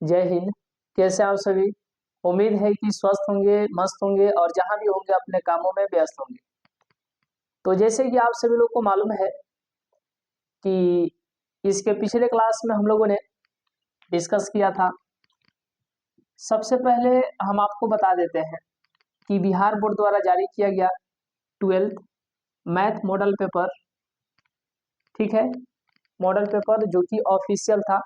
जय हिंद। कैसे आप सभी? उम्मीद है कि स्वस्थ होंगे, मस्त होंगे और जहां भी होंगे अपने कामों में व्यस्त होंगे। तो जैसे कि आप सभी लोग को मालूम है कि इसके पिछले क्लास में हम लोगों ने डिस्कस किया था। सबसे पहले हम आपको बता देते हैं कि बिहार बोर्ड द्वारा जारी किया गया 12th मैथ मॉडल पेपर, ठीक है, मॉडल पेपर जो कि ऑफिशियल था।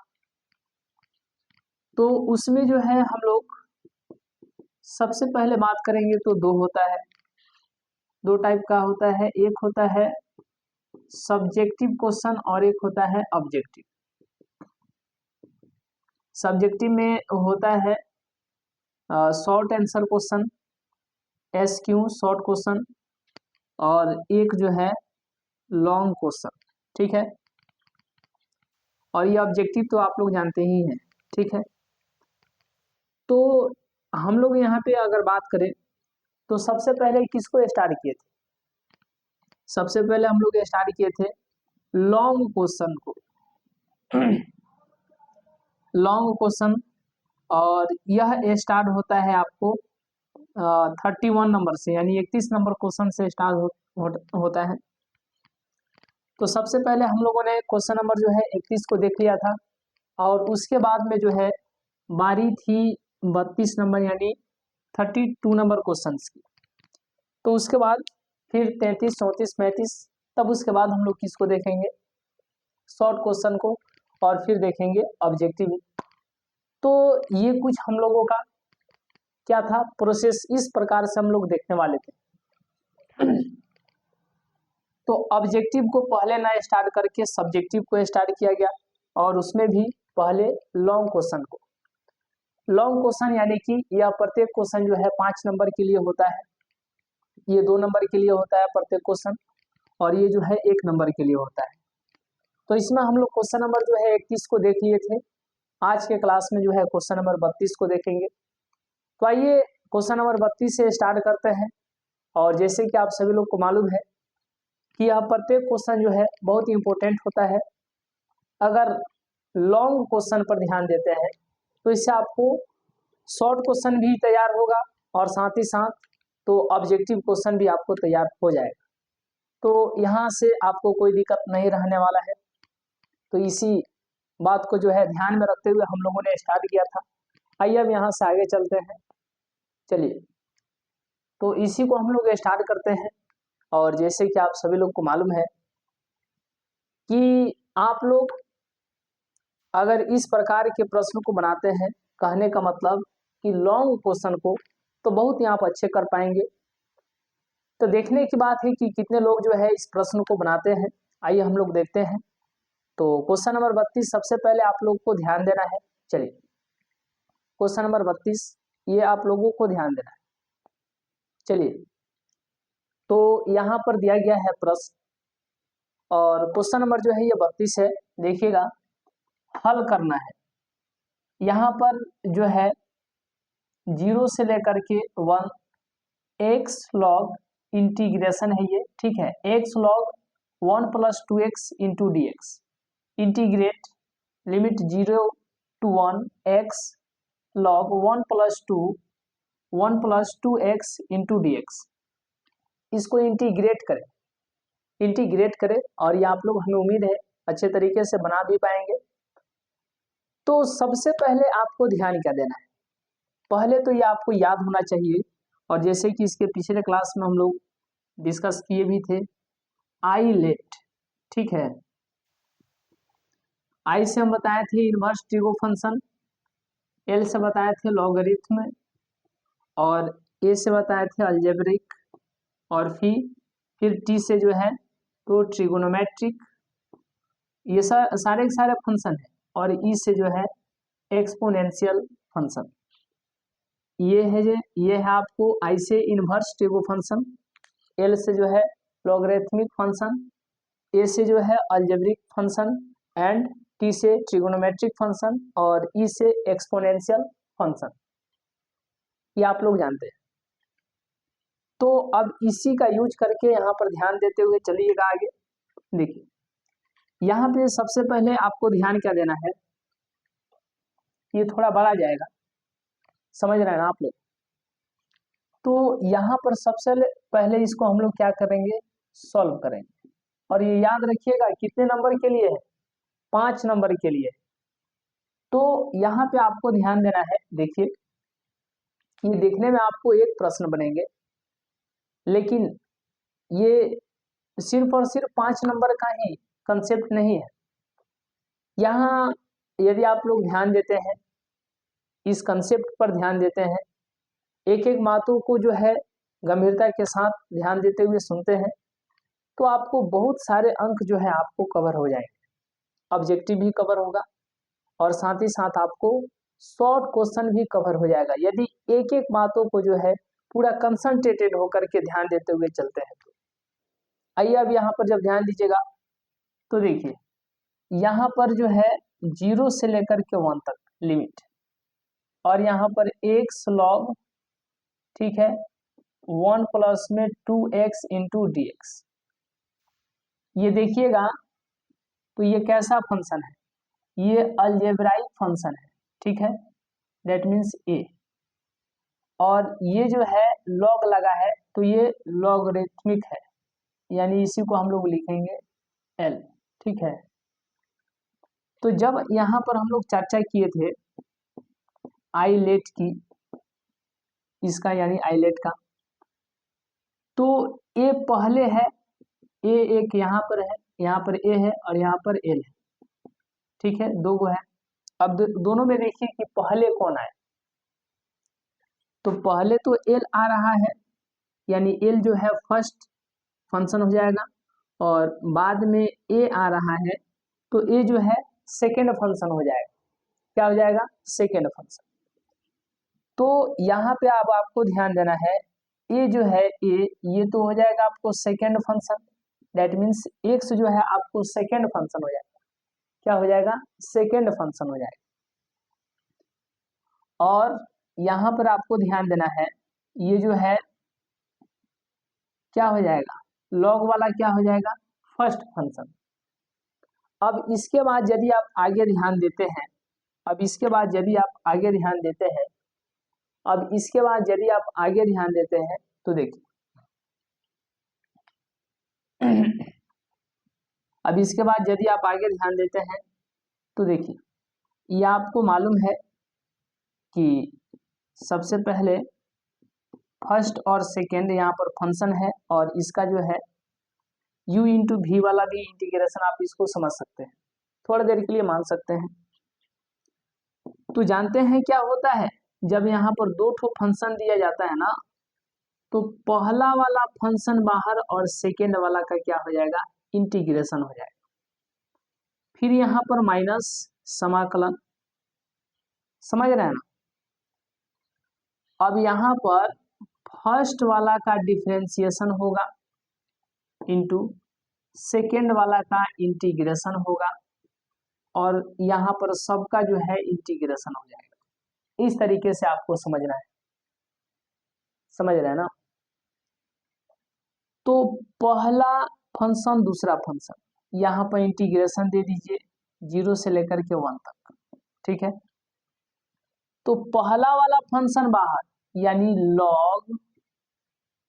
तो उसमें जो है हम लोग सबसे पहले बात करेंगे तो दो होता है, दो टाइप का होता है। एक होता है सब्जेक्टिव क्वेश्चन और एक होता है ऑब्जेक्टिव। सब्जेक्टिव में होता है short answer question, SQ short question, और एक जो है लॉन्ग क्वेश्चन, ठीक है। और ये ऑब्जेक्टिव तो आप लोग जानते ही हैं, ठीक है। तो हम लोग यहाँ पे अगर बात करें तो सबसे पहले किसको स्टार्ट किए थे? सबसे पहले हम लोग स्टार्ट किए थे लॉन्ग क्वेश्चन को। लॉन्ग क्वेश्चन, और यह स्टार्ट होता है आपको 31 नंबर से, यानी 31 नंबर क्वेश्चन से स्टार्ट होता है। तो सबसे पहले हम लोगों ने क्वेश्चन नंबर जो है 31 को देख लिया था, और उसके बाद में जो है बारी थी 32 नंबर यानी 32 नंबर क्वेश्चन की। तो उसके बाद फिर 33, 34, 35, तब उसके बाद हम लोग किसको देखेंगे? शॉर्ट क्वेश्चन को, और फिर देखेंगे ऑब्जेक्टिव। तो ये कुछ हम लोगों का क्या था प्रोसेस, इस प्रकार से हम लोग देखने वाले थे। तो ऑब्जेक्टिव को पहले ना स्टार्ट करके सब्जेक्टिव को स्टार्ट किया गया, और उसमें भी पहले लॉन्ग क्वेश्चन को। लॉन्ग क्वेश्चन यानी कि यह प्रत्येक क्वेश्चन जो है 5 नंबर के लिए होता है, ये 2 नंबर के लिए होता है प्रत्येक क्वेश्चन, और ये जो है 1 नंबर के लिए होता है। तो इसमें हम लोग क्वेश्चन नंबर जो है 31 को देख लिए थे। आज के क्लास में जो है क्वेश्चन नंबर 32 को देखेंगे। तो आइए क्वेश्चन नंबर 32 से स्टार्ट करते हैं। और जैसे कि आप सभी लोग को मालूम है कि यह प्रत्येक क्वेश्चन जो है बहुत इंपॉर्टेंट होता है। अगर लॉन्ग क्वेश्चन पर ध्यान देते हैं तो इससे आपको शॉर्ट क्वेश्चन भी तैयार होगा, और साथ ही साथ तो ऑब्जेक्टिव क्वेश्चन भी आपको तैयार हो जाएगा। तो यहाँ से आपको कोई दिक्कत नहीं रहने वाला है। तो इसी बात को जो है ध्यान में रखते हुए हम लोगों ने स्टार्ट किया था। आइए अब यहाँ से आगे चलते हैं। चलिए, तो इसी को हम लोग स्टार्ट करते हैं। और जैसे कि आप सभी लोग को मालूम है कि आप लोग अगर इस प्रकार के प्रश्न को बनाते हैं, कहने का मतलब कि लॉन्ग क्वेश्चन को, तो बहुत ही आप अच्छे कर पाएंगे। तो देखने की बात है कि कितने लोग जो है इस प्रश्न को बनाते हैं। आइए हम लोग देखते हैं। तो क्वेश्चन नंबर 32 सबसे पहले आप लोग को ध्यान देना है। चलिए, क्वेश्चन नंबर 32 ये आप लोगों को ध्यान देना है। चलिए, तो यहाँ पर दिया गया है प्रश्न, और क्वेश्चन नंबर जो है ये 32 है। देखिएगा, हल करना है। यहाँ पर जो है 0 से लेकर के 1 एक्स लॉग इंटीग्रेशन है ये, ठीक है। X log 1 + 2x into D x, integrate limit 0 to 1 x log 1 + 2x into D x. इसको इंटीग्रेट करें, इंटीग्रेट करें, और ये आप लोग, हमें उम्मीद है, अच्छे तरीके से बना भी पाएंगे। तो सबसे पहले आपको ध्यान क्या देना है? पहले तो ये आपको याद होना चाहिए, और जैसे कि इसके पिछले क्लास में हम लोग डिस्कस किए भी थे, आई लेट, ठीक है। आई से हम बताए थे इनवर्स ट्रिगो फंक्शन, एल से बताए थे लॉगरिथम, और ए से बताए थे अलजेब्रिक, और फिर टी से जो है तो ट्रिगोनोमेट्रिक। ये सारे के सारे फंक्शन है। और ई से जो है एक्सपोनेंशियल फंक्शन। ये है आपको आई से इनवर्स ट्रिगो फंक्शन, एल से जो है लॉगरिथमिक फंक्शन, ए से जो है अलजेब्रिक फंक्शन, एंड टी से ट्रिगोनोमेट्रिक फंक्शन, और ई से एक्सपोनेंशियल फंक्शन। ये आप लोग जानते हैं। तो अब इसी का यूज करके यहाँ पर ध्यान देते हुए चलिएगा आगे। देखिए, यहाँ पे सबसे पहले आपको ध्यान क्या देना है ये थोड़ा बढ़ा जाएगा, समझ रहे हैं ना आप लोग। तो यहाँ पर सबसे पहले इसको हम लोग क्या करेंगे, सॉल्व करेंगे। और ये याद रखिएगा कितने नंबर के लिए है, 5 नंबर के लिए। तो यहाँ पे आपको ध्यान देना है, देखिए ये देखने में आपको एक प्रश्न बनेंगे, लेकिन ये सिर्फ और सिर्फ 5 नंबर का ही कंसेप्ट नहीं है। यहाँ यदि आप लोग ध्यान देते हैं, इस कंसेप्ट पर ध्यान देते हैं, एक एक बातों को जो है गंभीरता के साथ ध्यान देते हुए सुनते हैं, तो आपको बहुत सारे अंक जो है आपको कवर हो जाएंगे, ऑब्जेक्टिव भी कवर होगा और साथ ही साथ आपको शॉर्ट क्वेश्चन भी कवर हो जाएगा, यदि एक एक बातों को जो है पूरा कंसंट्रेटेड होकर के ध्यान देते हुए चलते हैं। तो आइए अब यहाँ पर जब ध्यान दीजिएगा तो देखिए यहाँ पर जो है 0 से लेकर के 1 तक लिमिट, और यहाँ पर x log, ठीक है, 1 प्लस में 2x इंटू डी एक्स। ये देखिएगा तो ये कैसा फंक्शन है, ये अलजेब्राइक फंक्शन है, ठीक है, दैट मीन्स ए। और ये जो है लॉग लगा है तो ये लॉगरिथमिक है, यानी इसी को हम लोग लिखेंगे एल, ठीक है। तो जब यहाँ पर हम लोग चर्चा किए थे आईलेट की, इसका यानी आईलेट का, तो ए पहले है, ए एक यहाँ पर है, यहाँ पर ए है और यहाँ पर एल है, ठीक है, दो गो है। अब दोनों में देखिए कि पहले कौन आए, तो पहले तो एल आ रहा है, यानी एल जो है फर्स्ट फंक्शन हो जाएगा, और बाद में ए आ रहा है तो ए जो है सेकेंड फंक्शन हो जाएगा। क्या हो जाएगा, सेकेंड फंक्शन। तो यहाँ पे अब आपको ध्यान देना है, ए जो है ए, ये तो हो जाएगा आपको second function, that means x जो है आपको सेकेंड फंक्शन हो जाएगा। क्या हो जाएगा, सेकेंड फंक्शन हो जाएगा। और यहाँ पर आपको ध्यान देना है, ये जो है क्या हो जाएगा, लॉग वाला क्या हो जाएगा, फर्स्ट फंक्शन। अब इसके बाद यदि आप आगे ध्यान देते हैं, अब इसके बाद यदि आप आगे ध्यान देते हैं, अब इसके बाद यदि आप आगे ध्यान देते हैं तो देखिए अब इसके बाद यदि आप आगे ध्यान देते हैं तो देखिए, ये आपको मालूम है कि सबसे पहले फर्स्ट और सेकेंड यहाँ पर फंक्शन है, और इसका जो है u इंटू वी वाला भी इंटीग्रेशन आप इसको समझ सकते हैं, थोड़ी देर के लिए मान सकते हैं। तो जानते हैं क्या होता है, जब यहाँ पर दो ठो फंक्शन दिया जाता है ना, तो पहला वाला फंक्शन बाहर और सेकेंड वाला का क्या हो जाएगा, इंटीग्रेशन हो जाएगा। फिर यहाँ पर माइनस समाकलन, समझ रहे हैं ना। अब यहाँ पर फर्स्ट वाला का डिफरेंशिएशन होगा इंटू सेकेंड वाला का इंटीग्रेशन होगा, और यहाँ पर सबका जो है इंटीग्रेशन हो जाएगा। इस तरीके से आपको समझना है, समझ रहे हैं ना। तो पहला फंक्शन दूसरा फंक्शन, यहाँ पर इंटीग्रेशन दे दीजिए 0 से लेकर के 1 तक, ठीक है। तो पहला वाला फंक्शन बाहर, यानी लॉग,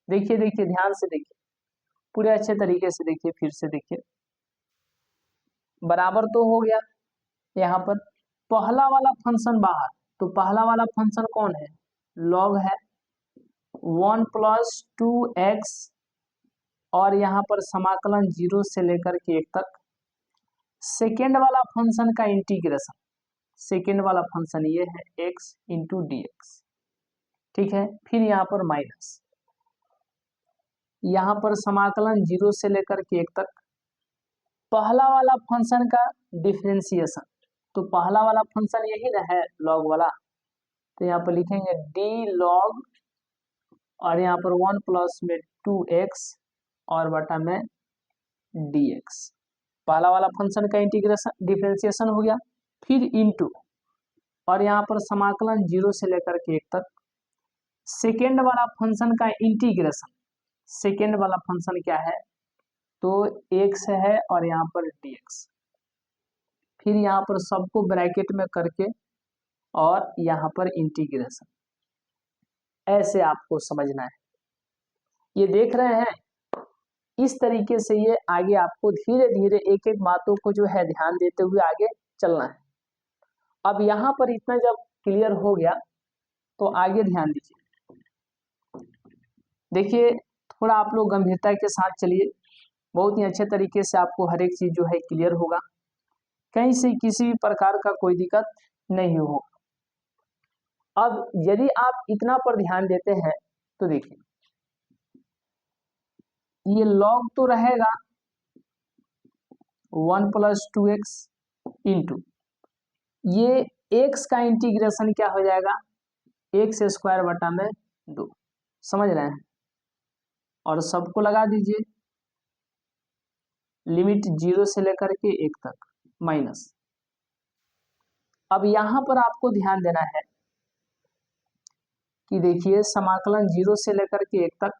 देखिए देखिए ध्यान से देखिए, पूरे अच्छे तरीके से देखिए, फिर से देखिए, बराबर तो हो गया। यहाँ पर पहला वाला फंक्शन बाहर, तो पहला वाला फंक्शन कौन है, लॉग है, 1 प्लस 2x, और यहाँ पर समाकलन 0 से लेकर के 1 तक। सेकेंड वाला फंक्शन का इंटीग्रेशन, सेकेंड वाला फंक्शन ये है x इंटू डी एक्स, ठीक है। फिर यहाँ पर माइनस, यहाँ पर समाकलन 0 से लेकर के 1 तक। पहला वाला फंक्शन का डिफरेंशिएशन, तो पहला वाला फंक्शन यही ना है लॉग वाला, तो यहाँ पर लिखेंगे डी लॉग, और यहाँ पर 1 प्लस में 2x और बटा में dx। पहला वाला फंक्शन का इंटीग्रेशन डिफरेंशिएशन हो गया, फिर इनटू, और यहाँ पर समाकलन 0 से लेकर के 1 तक। सेकेंड वाला फंक्शन का इंटीग्रेशन, सेकेंड वाला फंक्शन क्या है, तो x है और यहाँ पर dx। फिर यहाँ पर सबको ब्रैकेट में करके और यहाँ पर इंटीग्रेशन, ऐसे आपको समझना है। ये देख रहे हैं, इस तरीके से ये आगे आपको धीरे धीरे एक एक बातों को जो है ध्यान देते हुए आगे चलना है। अब यहाँ पर इतना जब क्लियर हो गया तो आगे ध्यान दीजिए। देखिए, थोड़ा आप लोग गंभीरता के साथ चलिए, बहुत ही अच्छे तरीके से आपको हर एक चीज जो है क्लियर होगा, कहीं से किसी भी प्रकार का कोई दिक्कत नहीं हो। अब यदि आप इतना पर ध्यान देते हैं तो देखिए, ये लॉग तो रहेगा 1 + 2x इंटू ये x का इंटीग्रेशन क्या हो जाएगा, x²/2। समझ रहे हैं? और सबको लगा दीजिए, लिमिट 0 से लेकर के 1 तक माइनस। अब यहां पर आपको ध्यान देना है कि देखिए, समाकलन 0 से लेकर के 1 तक,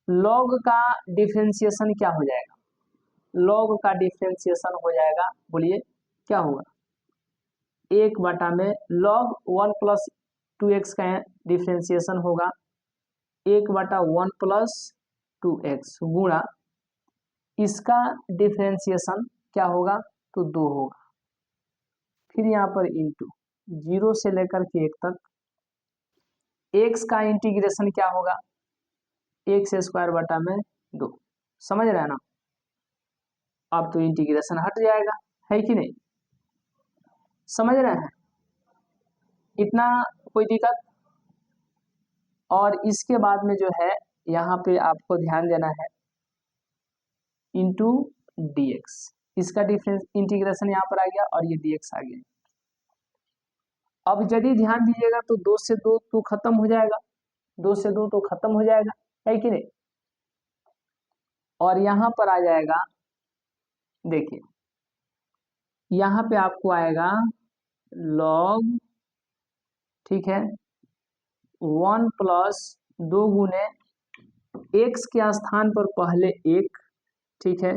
लॉग का डिफरेंशिएशन क्या हो जाएगा, लॉग का डिफरेंशिएशन हो जाएगा, बोलिए क्या होगा, 1 log 1 + 2x का डिफरेंशिएशन होगा 1/1 + 2x गुणा इसका डिफरेंशिएशन क्या होगा, तो 2 होगा। फिर यहाँ पर इंटू 0 से लेकर के 1 तक x का इंटीग्रेशन क्या होगा, x²/2। समझ रहे हैं ना? अब तो इंटीग्रेशन हट जाएगा, है कि नहीं? समझ रहे हैं? इतना कोई दिक्कत? और इसके बाद में जो है यहाँ पे आपको ध्यान देना है इंटू dx, इसका डिफरेंस इंटीग्रेशन यहाँ पर आ गया और ये dx आ गया। अब यदि ध्यान दीजिएगा तो 2 से 2 तो खत्म हो जाएगा, 2 से 2 तो खत्म हो जाएगा, है कि नहीं? और यहाँ पर आ जाएगा, देखिए यहाँ पे आपको आएगा log, ठीक है, 1 + 2 गुने x के स्थान पर पहले 1, ठीक है,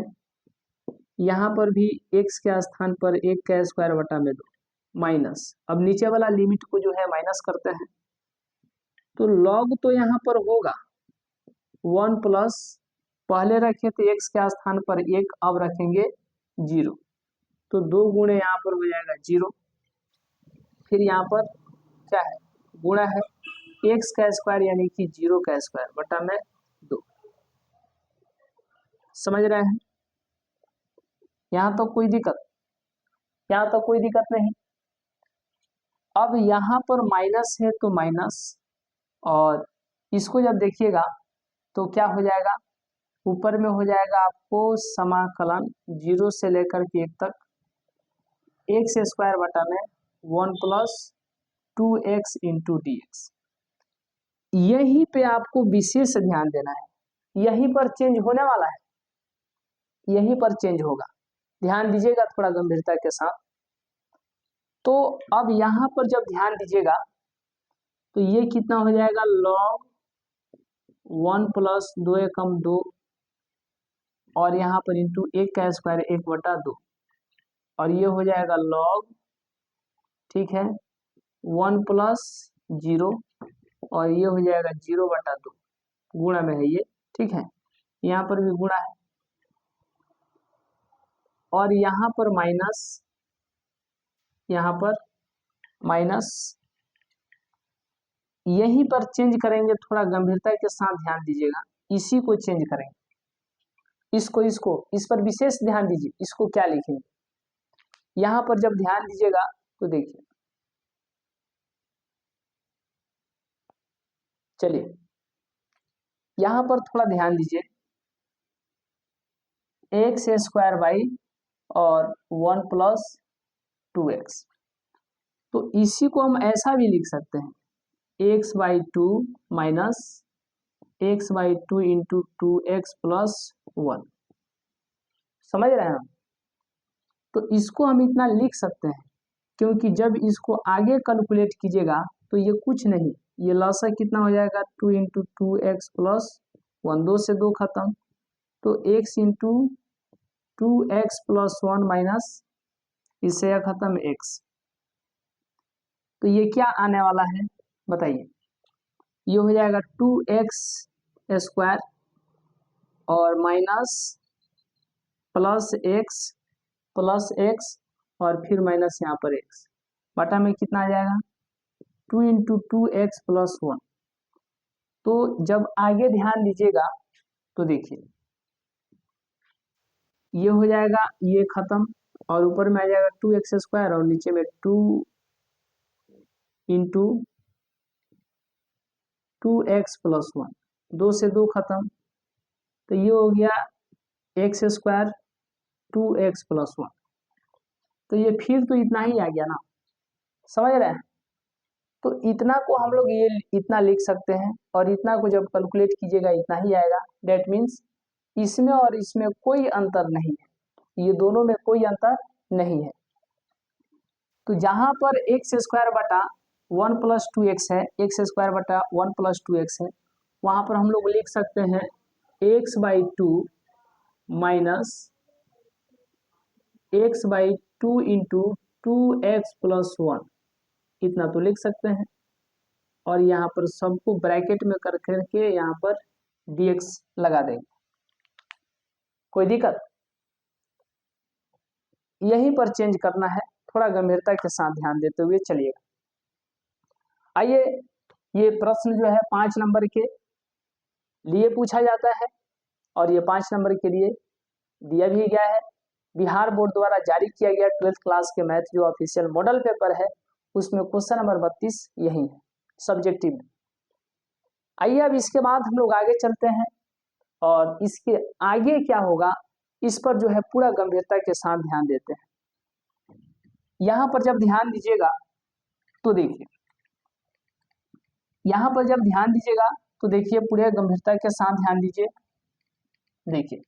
यहाँ पर भी x के स्थान पर 1²/2 माइनस, अब नीचे वाला लिमिट को जो है माइनस करते हैं, तो log तो यहाँ पर होगा 1 प्लस, पहले रखे थे x के स्थान पर 1, अब रखेंगे 0, तो 2 गुणे यहाँ पर हो जाएगा 0, फिर यहाँ पर क्या है, गुणा है x² यानी कि 0²/2। समझ रहे हैं? यहाँ तो कोई दिक्कत, यहाँ तो कोई दिक्कत नहीं। अब यहाँ पर माइनस है तो माइनस, और इसको जब देखिएगा तो क्या हो जाएगा, ऊपर में हो जाएगा आपको समाकलन 0 से लेकर के 1 तक x² 1 + 2x इंटू dx। यहीं पे आपको विशेष ध्यान देना है, यहीं पर चेंज होने वाला है, यहीं पर चेंज होगा, ध्यान दीजिएगा थोड़ा गंभीरता के साथ। तो अब यहाँ पर जब ध्यान दीजिएगा तो ये कितना हो जाएगा, log 1 + 2 × 2 और यहाँ पर इंटू 1² 1/2, और ये हो जाएगा log, ठीक है, 1 + 0 और ये हो जाएगा 0/2, गुणा में है ये, ठीक है, यहाँ पर भी गुणा है और यहाँ पर माइनस, यहाँ पर माइनस, यहीं पर चेंज करेंगे, थोड़ा गंभीरता के साथ ध्यान दीजिएगा, इसी को चेंज करेंगे, इसको इस पर विशेष ध्यान दीजिए, इसको क्या लिखेंगे, यहाँ पर जब ध्यान दीजिएगा तो देखिए, चलिए यहाँ पर थोड़ा ध्यान दीजिए, x² और 1 + 2x, तो इसी को हम ऐसा भी लिख सकते हैं x/2 minus x/2 into 2x + 1। समझ रहे हैं? तो इसको हम इतना लिख सकते हैं, क्योंकि जब इसको आगे कैलकुलेट कीजिएगा तो ये कुछ नहीं, ये लॉसा कितना हो जाएगा, 2 इंटू 2x + 1, 2 से 2 खत्म, तो x इंटू 2x + 1 माइनस, इससे यह खत्म x, तो ये क्या आने वाला है बताइए। ये हो जाएगा 2x स्क्वायर और माइनस प्लस एक्स और फिर माइनस यहाँ पर x बटा में कितना आ जाएगा 2 × 2x + 1। तो जब आगे ध्यान दीजिएगा तो देखिए ये हो जाएगा, ये खत्म और ऊपर में आ जाएगा 2x² और नीचे में 2 × 2x + 1। 2 से 2 खत्म, तो ये हो गया x² 2x + 1। तो ये फिर तो इतना ही आ गया ना, समझ रहे हैं। तो इतना को हम लोग ये इतना लिख सकते हैं और इतना को जब कैलकुलेट कीजिएगा इतना ही आएगा। डेट मीन्स इसमें और इसमें कोई अंतर नहीं है, ये दोनों में कोई अंतर नहीं है। तो जहां पर x² बटा 1 + 2x है, x² बटा 1 + 2x है, वहां पर हम लोग लिख सकते हैं x/2 माइनस x/2 × 2x + 1, इतना तो लिख सकते हैं। और यहाँ पर सबको ब्रैकेट में कर करके यहाँ पर dx लगा देंगे, कोई दिक्कत। यहीं पर चेंज करना है, थोड़ा गंभीरता के साथ ध्यान देते हुए चलिएगा। आइए, ये प्रश्न जो है 5 नंबर के लिए पूछा जाता है और ये 5 नंबर के लिए दिया भी गया है। बिहार बोर्ड द्वारा जारी किया गया 12th क्लास के मैथ जो ऑफिशियल मॉडल पेपर है उसमें क्वेश्चन नंबर 32 यही है सब्जेक्टिव में। आइए अब इसके बाद हम लोग आगे चलते हैं और इसके आगे क्या होगा इस पर जो है पूरा गंभीरता के साथ ध्यान देते हैं। यहां पर जब ध्यान दीजिएगा तो देखिए, यहां पर जब ध्यान दीजिएगा तो देखिए पूरे गंभीरता के साथ ध्यान दीजिए। देखिए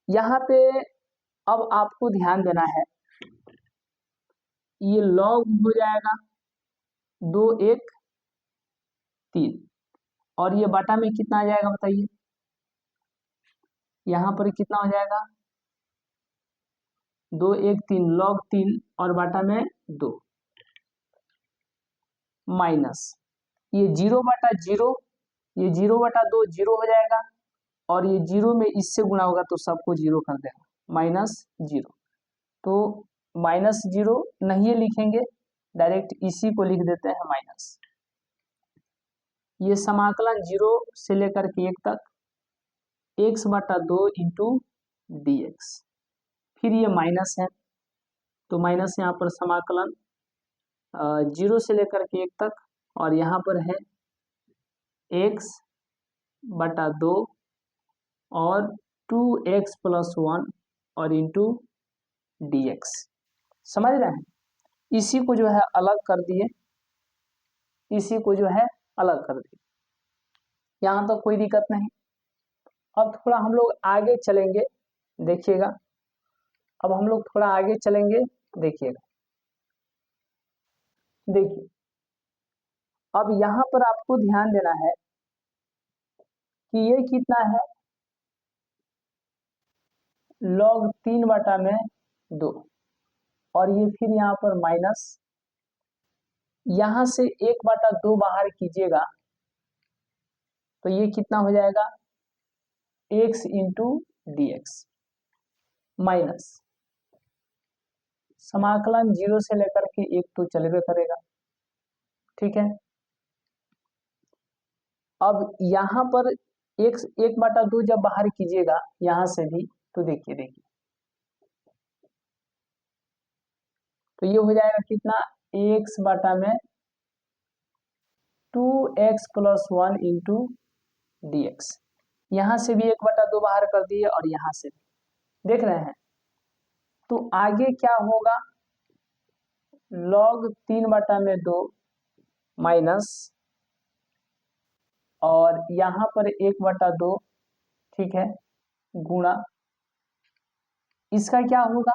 यहाँ पे अब आपको ध्यान देना है, ये लॉग हो जाएगा 2 1 3 और ये बटा में कितना आ जाएगा बताइए, यहाँ पर कितना हो जाएगा 2 1 3 log 3 और बटा में 2 माइनस ये 0/0, ये 0/2 0 हो जाएगा और ये 0 में इससे गुणा होगा तो सबको 0 कर देगा -0। तो -0 नहीं लिखेंगे, डायरेक्ट इसी को लिख देते हैं माइनस। ये समाकलन 0 से लेकर के 1 तक x/2 × dx, फिर ये माइनस है तो माइनस यहाँ पर समाकलन 0 से लेकर के 1 तक और यहाँ पर है x/2 और 2x + 1 और इंटू dx, समझ रहे हैं। इसी को जो है अलग कर दिए, इसी को जो है अलग कर दिए, यहाँ तो कोई दिक्कत नहीं। अब थोड़ा हम लोग आगे चलेंगे, देखिएगा अब हम लोग थोड़ा आगे चलेंगे, देखिएगा। देखिए अब यहाँ पर आपको ध्यान देना है कि ये कितना है log 3/2 और ये फिर यहाँ पर माइनस, यहाँ से 1/2 बाहर कीजिएगा तो ये कितना हो जाएगा x × dx माइनस समाकलन 0 से लेकर के 1 तो चलबे करेगा, ठीक है। अब यहाँ पर 1/2 जब बाहर कीजिएगा यहाँ से भी तो देखिए तो ये हो जाएगा कितना x/2x + 1 × dx। यहाँ से भी 1/2 बाहर कर दिए और यहाँ से भी देख रहे हैं। तो आगे क्या होगा log 3/2 माइनस और यहाँ पर 1/2, ठीक है, गुणा इसका क्या होगा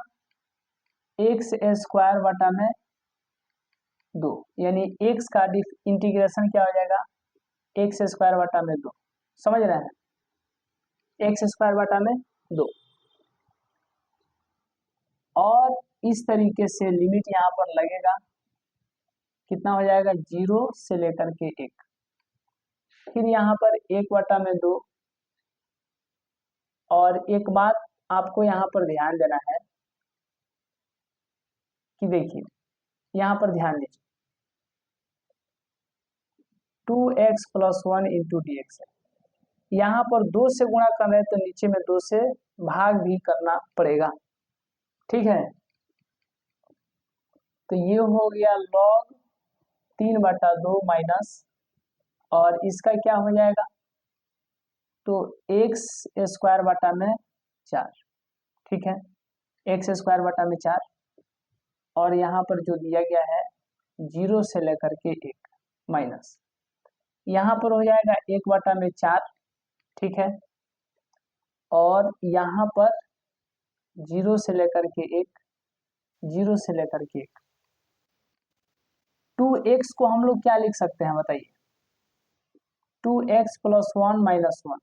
x² 2 यानी x का इंटीग्रेशन क्या हो जाएगा x² 2, समझ रहे हैं, x² 2। और इस तरीके से लिमिट यहाँ पर लगेगा कितना हो जाएगा 0 से लेकर के 1। फिर यहाँ पर 1/2। और एक बात आपको यहाँ पर ध्यान देना है कि देखिए यहाँ पर ध्यान दीजिए 2x + 1 × dx है। यहाँ पर 2 से गुणा कर रहे हैं तो नीचे में 2 से भाग भी करना पड़ेगा, ठीक है। तो ये हो गया log 3/2 माइनस, और इसका क्या हो जाएगा तो x² 4, ठीक है, x² 4। और यहाँ पर जो दिया गया है 0 से लेकर के 1 माइनस, यहाँ पर हो जाएगा 1/4, ठीक है। और यहाँ पर 0 से लेकर के 1, 0 से लेकर के 1। 2x को हम लोग क्या लिख सकते हैं बताइए, 2x + 1 - 1,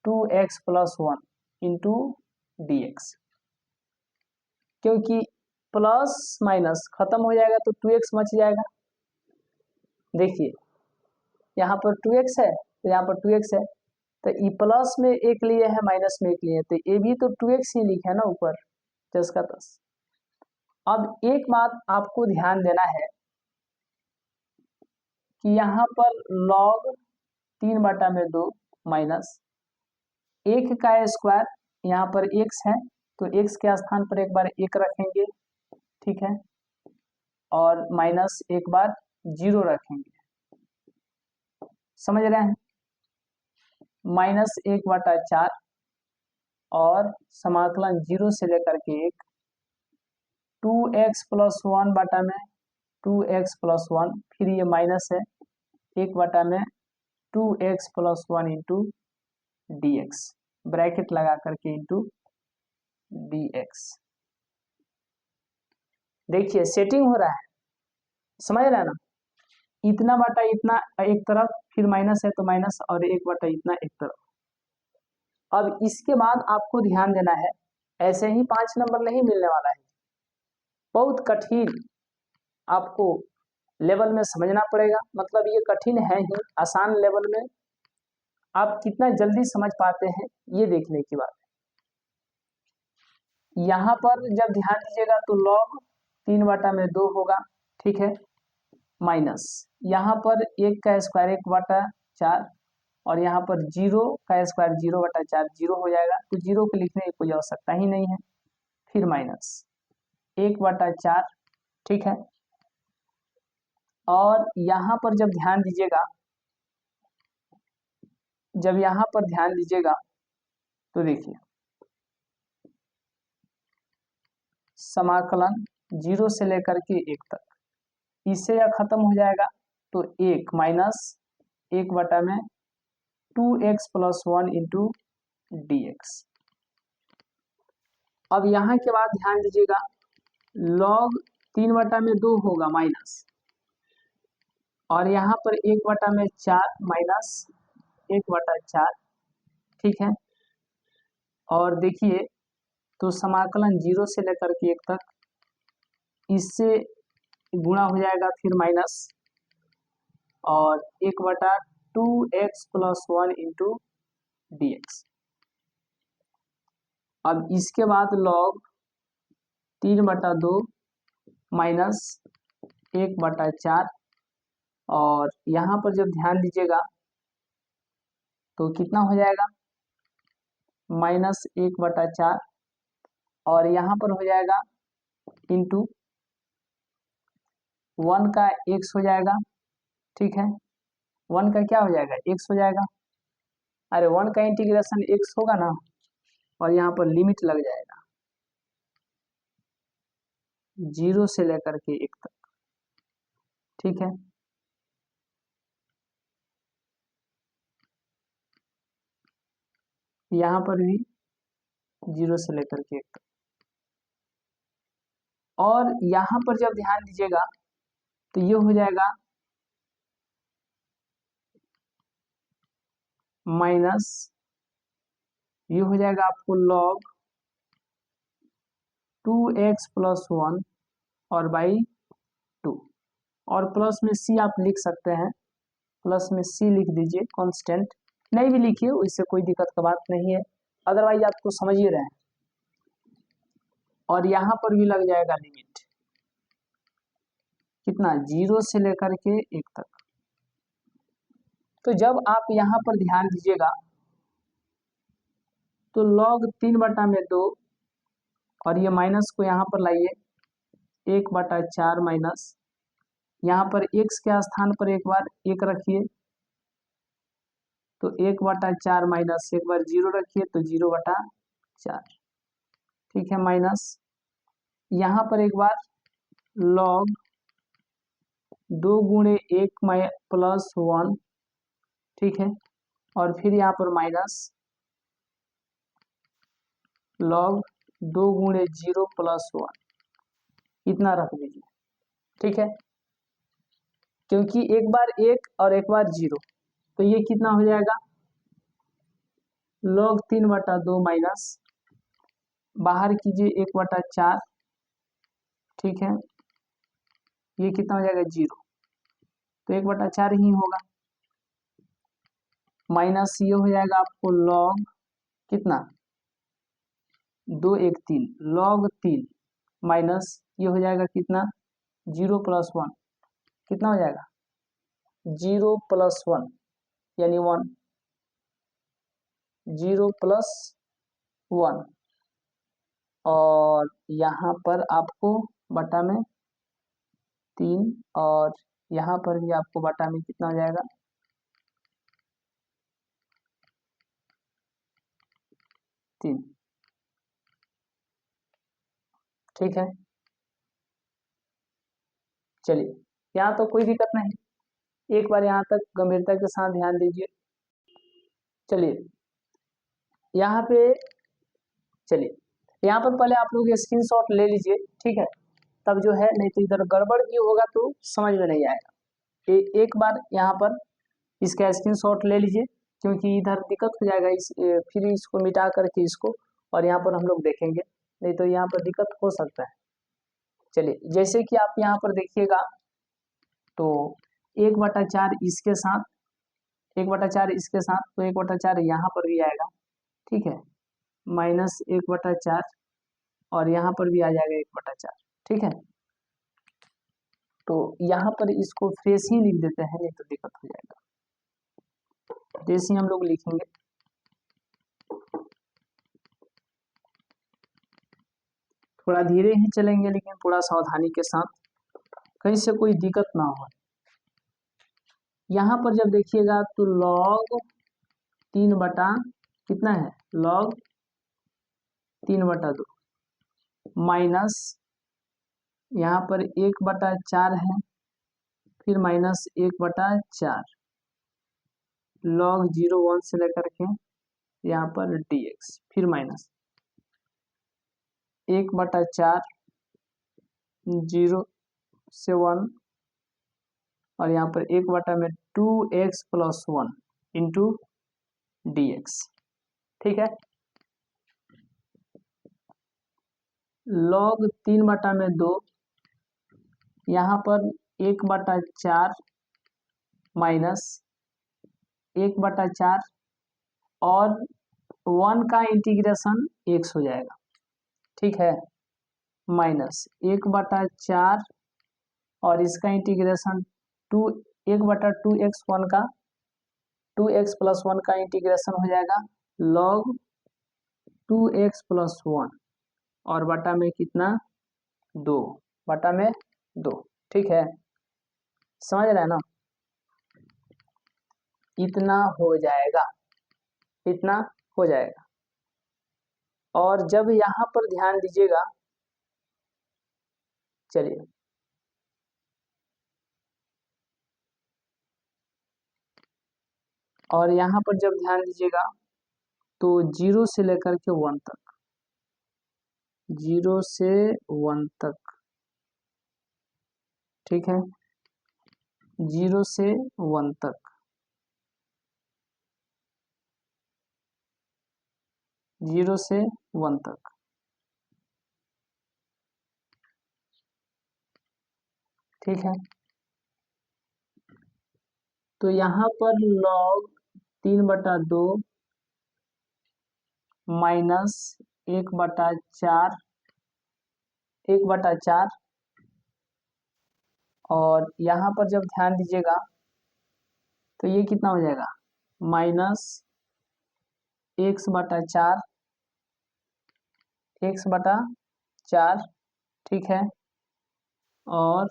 2x + 1 × dx, क्योंकि प्लस माइनस खत्म हो जाएगा तो 2x बच जाएगा। देखिए यहाँ पर 2x है तो यहाँ पर 2x है, तो ई प्लस में 1 लिए है, माइनस में 1 लिए, तो ये भी तो 2x ही लिखा है ना ऊपर 10 का 10। अब एक बात आपको ध्यान देना है कि यहाँ पर log 3/2 माइनस 1 का स्क्वायर, यहाँ पर x है तो x के स्थान पर एक बार 1 रखेंगे, ठीक है, और माइनस एक बार 0 रखेंगे, समझ रहे हैं, -1/4 और समाकलन 0 से लेकर के 1, 2x + 1 बटा में 2x + 1, फिर ये माइनस है 1/में 2x + 1 × dx, ब्रैकेट लगा करके इंटू dx। देखिए सेटिंग हो रहा है, समझ रहे हैं ना, इतना बटा इतना एक तरफ, फिर माइनस है तो माइनस, और 1/, इतना एक तरफ। अब इसके बाद आपको ध्यान देना है, ऐसे ही 5 नंबर नहीं मिलने वाला है, बहुत कठिन आपको लेवल में समझना पड़ेगा। मतलब ये कठिन है ही, आसान लेवल में आप कितना जल्दी समझ पाते हैं ये देखने की बात है। यहाँ पर जब ध्यान दीजिएगा तो log 3/2 होगा, ठीक है, माइनस यहाँ पर 1 का स्क्वायर 1/4, और यहाँ पर 0 का स्क्वायर 0/4, 0 हो जाएगा, तो 0 को लिखने की कोई आवश्यकता ही नहीं है, फिर माइनस 1/4, ठीक है। और यहाँ पर जब ध्यान दीजिएगा, जब यहाँ पर ध्यान दीजिएगा तो देखिए समाकलन 0 से लेकर के 1 तक, इससे यह खत्म हो जाएगा, तो 1 माइनस 1/में 2x + 1 × dx। अब यहाँ के बाद ध्यान दीजिएगा log 3/2 होगा माइनस, और यहाँ पर 1/4 माइनस 1/4, ठीक है। और देखिए तो समाकलन 0 से लेकर के 1 तक, इससे गुणा हो जाएगा, फिर माइनस, और 1/2x + 1 × dx। अब इसके बाद log 3/2 माइनस 1/4, और यहाँ पर जब ध्यान दीजिएगा तो कितना हो जाएगा -1/4, और यहाँ पर हो जाएगा इंटू 1 का x हो जाएगा, ठीक है, 1 का क्या हो जाएगा x हो जाएगा, अरे 1 का इंटीग्रेशन x होगा ना, और यहाँ पर लिमिट लग जाएगा 0 से लेकर के 1 तक, ठीक है। यहाँ पर भी 0 से लेकर के 1 तक, और यहाँ पर जब ध्यान दीजिएगा तो ये हो जाएगा माइनस, ये हो जाएगा आपको log 2x + 1 और बाई 2। और प्लस में सी आप लिख सकते हैं, प्लस में सी लिख दीजिए, कांस्टेंट नहीं भी लिखिए, उससे कोई दिक्कत का बात नहीं है, अदरवाइज आपको समझ ही रहे हैं। और यहाँ पर भी लग जाएगा लिमिट, कितना, 0 से लेकर के 1 तक। तो जब आप यहाँ पर ध्यान दीजिएगा तो log 3/2 और ये माइनस को यहाँ पर लाइए, 1/4 माइनस, यहाँ पर x के स्थान पर एक बार 1 रखिए तो 1/4 माइनस, एक बार 0 रखिए तो 0/4, ठीक है, माइनस यहाँ पर एक बार log 2 गुणे 1 प्लस 1, ठीक है, और फिर यहाँ पर माइनस log 2 गुणे 0 प्लस 1, इतना रख दीजिए, ठीक है, क्योंकि एक बार 1 और एक बार 0, तो ये कितना हो जाएगा, log 3/2 माइनस, बाहर कीजिए 1/4, ठीक है, ये कितना हो जाएगा 0, तो 1/4 ही होगा, माइनस ये हो जाएगा आपको log कितना, 2 1 3, log 3 माइनस ये हो जाएगा कितना, 0 प्लस 1, कितना हो जाएगा 0 प्लस 1 यानी 1, 0 प्लस 1, और यहाँ पर आपको बटा में 3, और यहाँ पर भी आपको बटा में कितना हो जाएगा 3, ठीक है। चलिए, यहाँ तो कोई दिक्कत नहीं, एक बार यहाँ तक गंभीरता के साथ ध्यान दीजिए। चलिए यहाँ पे, चलिए यहाँ पर पहले आप लोग स्क्रीनशॉट ले लीजिए, ठीक है, तब जो है, नहीं तो इधर गड़बड़ भी होगा तो समझ में नहीं आएगा। एक बार यहाँ पर इसका स्क्रीनशॉट ले लीजिए, क्योंकि इधर दिक्कत हो जाएगा, फिर इसको मिटा करके इसको, और यहाँ पर हम लोग देखेंगे, नहीं तो यहाँ पर दिक्कत हो सकता है। चलिए, जैसे कि आप यहाँ पर देखिएगा तो 1/4 इसके साथ, 1/4 इसके साथ, तो 1/4 यहाँ पर भी आएगा, ठीक है, माइनस 1/4, और यहाँ पर भी आ जाएगा 1/4, ठीक है। तो यहाँ पर इसको फ्रेश ही लिख देते हैं, नहीं तो दिक्कत हो जाएगा, फ्रेश ही हम लोग लिखेंगे। थोड़ा धीरे ही चलेंगे, लेकिन पूरा सावधानी के साथ, कहीं से कोई दिक्कत ना हो। यहाँ पर जब देखिएगा तो log 3 बटा कितना है, log 3/2 माइनस यहाँ पर 1/4 है, फिर माइनस 1/4 log 0 1 से लेकर के यहाँ पर dx, फिर माइनस 1/4 0 से 1, और यहाँ पर 1/2x प्लस 1 इंटू dx, ठीक है। log 3/2 यहाँ पर 1/4 माइनस 1/4 और 1 का इंटीग्रेशन x हो जाएगा, ठीक है, माइनस 1/4 और इसका इंटीग्रेशन 2, 1/2x, 1 का 2x प्लस 1 का इंटीग्रेशन हो जाएगा log 2x प्लस 1, और बटा में कितना 2, बटा में 2, ठीक है, समझ रहे हैं ना, इतना हो जाएगा, इतना हो जाएगा। और जब यहाँ पर ध्यान दीजिएगा, चलिए और यहाँ पर जब ध्यान दीजिएगा तो 0 से लेकर के 1 तक, 0 से 1 तक, ठीक है, 0 से 1 तक, 0 से 1 तक, ठीक है। तो यहाँ पर log 3/2 माइनस 1/4, 1/4, और यहाँ पर जब ध्यान दीजिएगा तो ये कितना हो जाएगा, -x/4, x/4, ठीक है, और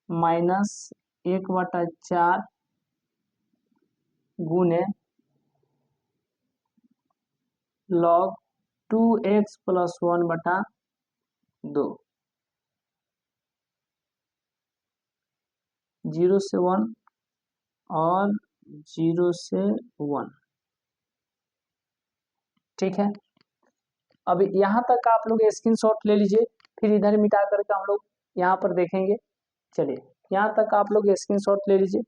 -1/4 गुने log 2x + 1/2, 0 से 1 और 0 से 1, ठीक है। अब यहाँ तक आप लोग स्क्रीनशॉट ले लीजिए, फिर इधर मिटा करके हम लोग यहाँ पर देखेंगे। चलिए यहाँ तक आप लोग स्क्रीनशॉट ले लीजिए।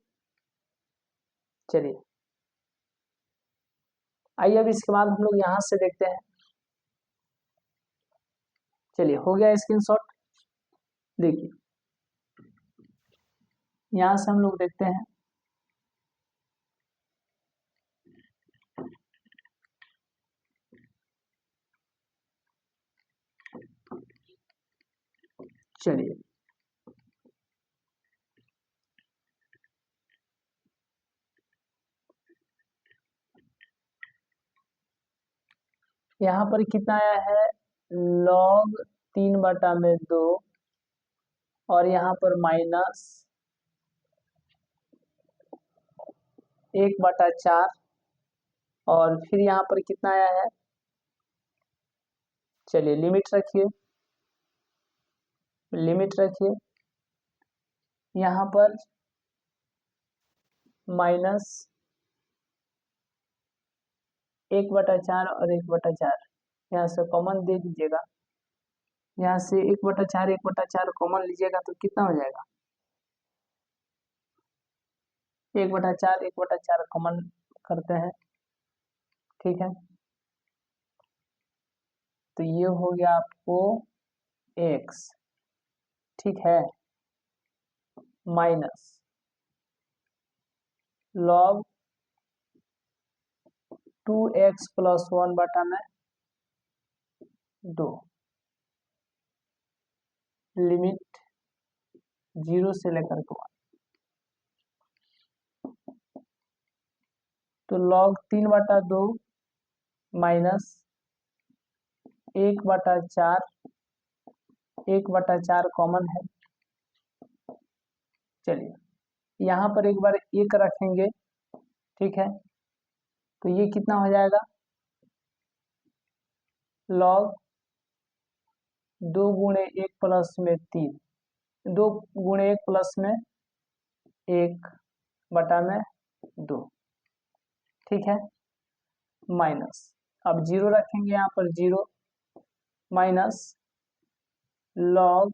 चलिए आइए अब इसके बाद हम लोग यहाँ से देखते हैं। चलिए हो गया स्क्रीनशॉट, देखिए यहाँ से हम लोग देखते हैं। चलिए यहाँ पर कितना आया है, log 3/2, और यहाँ पर -1/4, और फिर यहाँ पर कितना आया है, चलिए लिमिट रखिए, लिमिट रखिए, यहाँ पर -1/4 और 1/4 यहाँ से कॉमन दे दीजिएगा। यहाँ से 1/4 1/4 कॉमन लीजिएगा तो कितना हो जाएगा, 1/4 1/4 कॉमन करते हैं, ठीक है। तो ये हो गया आपको x, ठीक है, माइनस log 2x + 1/2, लिमिट 0 से लेकर के 1। तो log 3/2 माइनस 1/4, 1/4 कॉमन है। चलिए यहाँ पर एक बार 1 रखेंगे, ठीक है। तो ये कितना हो जाएगा, log 2 गुणे 1 प्लस में 3, 2 गुणे 1 प्लस में 1/2, ठीक है, माइनस, अब 0 रखेंगे यहाँ पर 0, माइनस log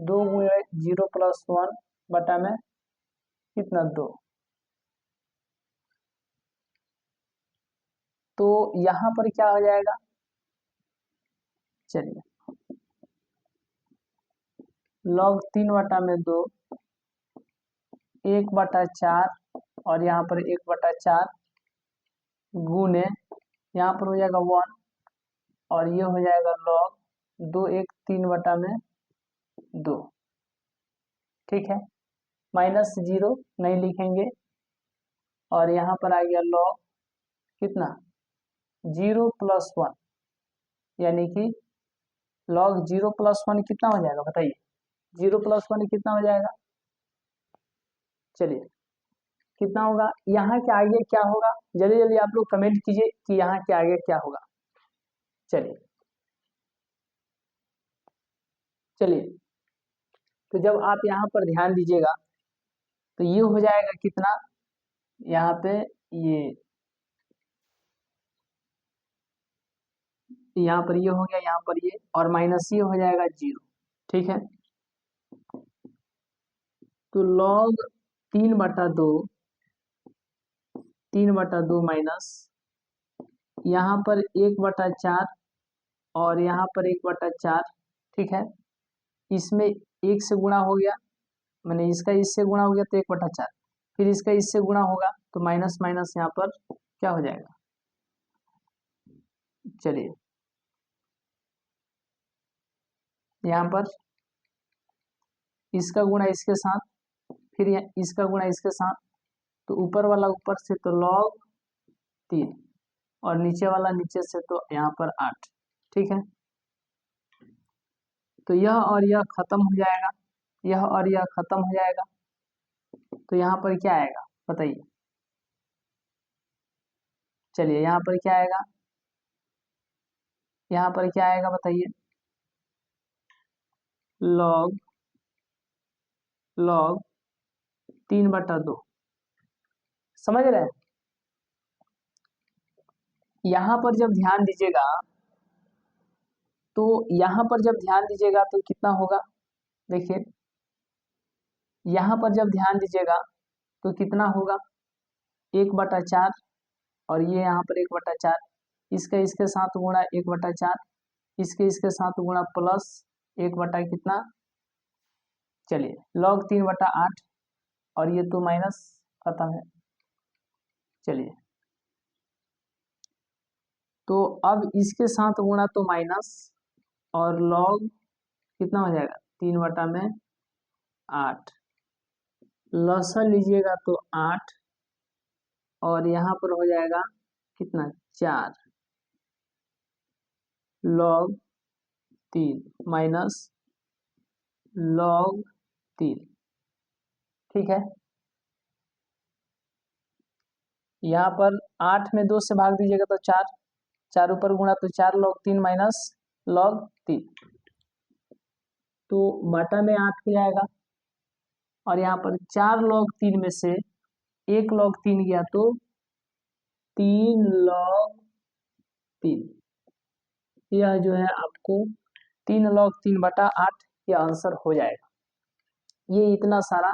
2 गुणे 0 + 1/में कितना 2। तो यहाँ पर क्या हो जाएगा, चलिए log 3/2 1/4, और यहाँ पर 1/4 गुने, यहाँ पर हो जाएगा 1, और ये हो जाएगा log 2 1 3/2, ठीक है, माइनस 0 नहीं लिखेंगे, और यहाँ पर आ गया log कितना 0 + 1, यानी कि log 0 + 1 कितना हो जाएगा बताइए, 0 + 1 कितना हो जाएगा, चलिए कितना होगा, यहाँ के आगे क्या होगा, जल्दी जल्दी आप लोग कमेंट कीजिए कि यहाँ के आगे क्या होगा। चलिए चलिए तो जब आप यहाँ पर ध्यान दीजिएगा तो ये हो जाएगा कितना, यहाँ पे ये यहाँ पर ये हो गया, यहाँ पर ये, और माइनस ये हो जाएगा 0, ठीक है। तो log 3/2 माइनस यहाँ पर 1/4 और यहाँ पर 1/4, ठीक है, इसमें 1 से गुणा हो गया, मैंने इसका इससे गुणा हो गया तो 1/4, फिर इसका इससे गुणा होगा तो माइनस माइनस यहाँ पर क्या हो जाएगा, चलिए यहाँ पर इसका गुणा इसके साथ, फिर इसका गुणा इसके साथ, तो ऊपर वाला ऊपर से तो log 3 और नीचे वाला नीचे से तो यहाँ पर 8। ठीक है, तो यह और यह खत्म हो जाएगा, यह और यह खत्म हो जाएगा, तो यहाँ पर क्या आएगा बताइए, चलिए यहाँ पर क्या आएगा, यहाँ पर क्या आएगा बताइए, log 3/2, समझ रहे हैं। यहाँ पर जब ध्यान दीजिएगा तो यहाँ पर जब ध्यान दीजिएगा तो कितना होगा, देखिए यहाँ पर जब ध्यान दीजिएगा तो कितना होगा, 1/4, और ये यहाँ पर 1/4, इसका इसके साथ गुणा 1/4, इसके इसके साथ गुणा प्लस 1 बटा कितना, चलिए log 3/8, और ये तो माइनस खत्म है। चलिए तो अब इसके साथ गुणा तो माइनस, और log कितना हो जाएगा, 3/8, लसन लीजिएगा तो 8, और यहाँ पर हो जाएगा कितना 4, log 3 माइनस log 3। ठीक है, यहाँ पर 8 में 2 से भाग दीजिएगा तो 4, 4 ऊपर गुणा तो 4 log 3 माइनस log 3, तो बटा में 8 हो जाएगा, और यहाँ पर 4 log 3 में से 1 log 3 गया तो 3 log 3, यह जो है आपको 3 log 3/8 यह आंसर हो जाएगा। ये इतना सारा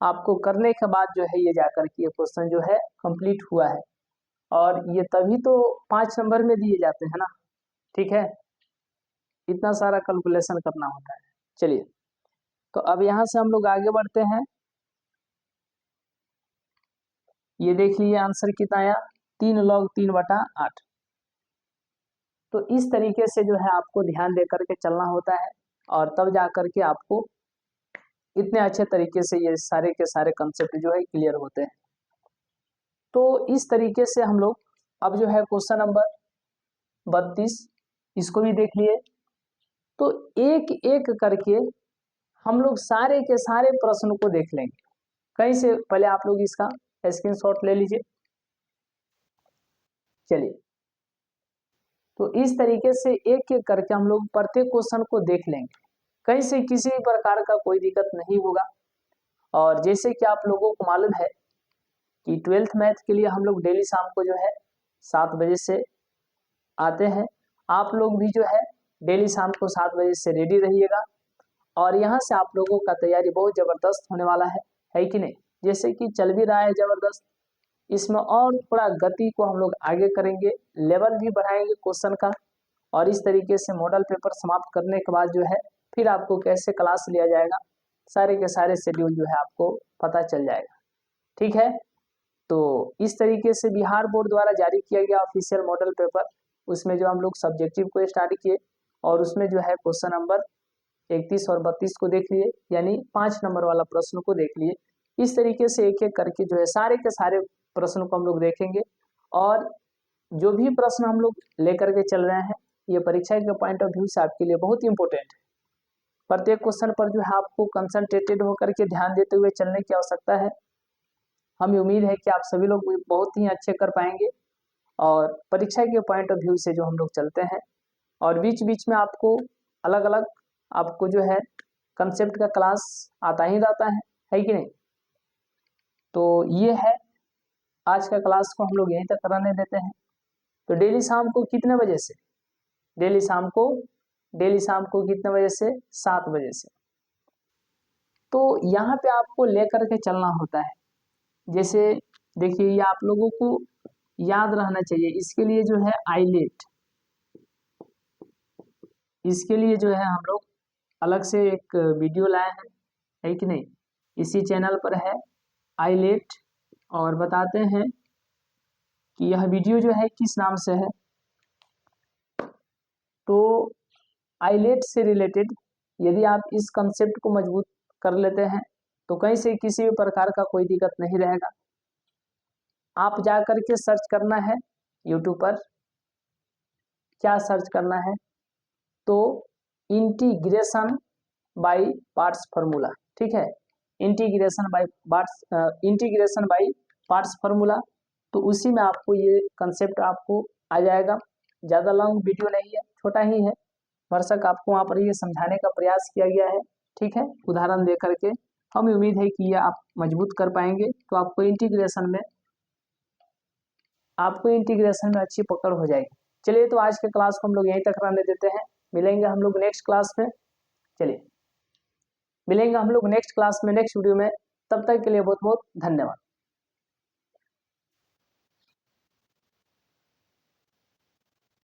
आपको करने के बाद जो है ये जाकर के ये क्वेश्चन जो है कंप्लीट हुआ है, और ये तभी तो 5 नंबर में दिए जाते हैं ना। ठीक है, इतना सारा कैलकुलेशन करना होता है। चलिए तो अब यहाँ से हम लोग आगे बढ़ते हैं, ये देख लीजिए आंसर कितना आया, 3 log 3/8। तो इस तरीके से जो है आपको ध्यान दे करके चलना होता है, और तब जा करके आपको इतने अच्छे तरीके से ये सारे के सारे कंसेप्ट जो है क्लियर होते हैं। तो इस तरीके से हम लोग अब जो है क्वेश्चन नंबर 32 इसको भी देख लिए, तो एक एक करके हम लोग सारे के सारे प्रश्न को देख लेंगे। कहीं से पहले आप लोग इसका स्क्रीनशॉट ले लीजिए। चलिए तो इस तरीके से एक एक करके हम लोग प्रत्येक क्वेश्चन को देख लेंगे, कहीं से किसी भी प्रकार का कोई दिक्कत नहीं होगा। और जैसे कि आप लोगों को मालूम है कि 12th मैथ के लिए हम लोग डेली शाम को जो है 7 बजे से आते हैं, आप लोग भी जो है डेली शाम को 7 बजे से रेडी रहिएगा, और यहाँ से आप लोगों का तैयारी बहुत ज़बरदस्त होने वाला है कि नहीं। जैसे कि चल भी रहा है ज़बरदस्त, इसमें और थोड़ा गति को हम लोग आगे करेंगे, लेवल भी बढ़ाएंगे क्वेश्चन का, और इस तरीके से मॉडल पेपर समाप्त करने के बाद जो है फिर आपको कैसे क्लास लिया जाएगा, सारे के सारे शेड्यूल जो है आपको पता चल जाएगा। ठीक है, तो इस तरीके से बिहार बोर्ड द्वारा जारी किया गया ऑफिशियल मॉडल पेपर, उसमें जो हम लोग सब्जेक्टिव को स्टार्ट किए, और उसमें जो है क्वेश्चन नंबर 31 और 32 को देख लिए, यानी 5 नंबर वाला प्रश्न को देख लिए। इस तरीके से एक एक करके जो है सारे के सारे प्रश्न को हम लोग देखेंगे, और जो भी प्रश्न हम लोग लेकर के चल रहे हैं ये परीक्षा के पॉइंट ऑफ व्यू से आपके लिए बहुत इंपॉर्टेंट है। प्रत्येक क्वेश्चन पर जो है आपको कंसंट्रेटेड होकर के ध्यान देते हुए चलने की आवश्यकता है। हमें उम्मीद है कि आप सभी लोग बहुत ही अच्छे कर पाएंगे, और परीक्षा के पॉइंट ऑफ व्यू से जो हम लोग चलते हैं, और बीच बीच में आपको अलग अलग आपको जो है कंसेप्ट का क्लास आता ही रहता है कि नहीं। तो ये है आज का क्लास को हम लोग यहीं तक कराने देते हैं। तो डेली शाम को कितने बजे से, डेली शाम को कितने बजे से, 7 बजे से। तो यहाँ पे आपको लेकर के चलना होता है। जैसे देखिए ये आप लोगों को याद रहना चाहिए, इसके लिए जो है आईलेट, इसके लिए जो है हम लोग अलग से एक वीडियो लाए हैं, है कि नहीं, इसी चैनल पर है आईलेट, और बताते हैं कि यह वीडियो जो है किस नाम से है। तो आईलेट से रिलेटेड यदि आप इस कंसेप्ट को मजबूत कर लेते हैं तो कहीं से किसी भी प्रकार का कोई दिक्कत नहीं रहेगा। आप जा करके सर्च करना है यूट्यूब पर, क्या सर्च करना है, तो इंटीग्रेशन बाय पार्ट्स फार्मूला, ठीक है, इंटीग्रेशन बाय पार्ट्स फार्मूला। तो उसी में आपको ये कंसेप्ट आपको आ जाएगा। ज़्यादा लॉन्ग वीडियो नहीं है, छोटा ही है, भरसक आपको वहाँ पर ये समझाने का प्रयास किया गया है, ठीक है, उदाहरण दे करके। हमें उम्मीद है कि ये आप मजबूत कर पाएंगे, तो आपको इंटीग्रेशन में अच्छी पकड़ हो जाएगी। चलिए, तो आज के क्लास को हम लोग यहीं तक रहने देते हैं। मिलेंगे हम लोग नेक्स्ट क्लास में। चलिए, मिलेंगे हम लोग नेक्स्ट क्लास में, नेक्स्ट वीडियो में। तब तक के लिए बहुत बहुत धन्यवाद।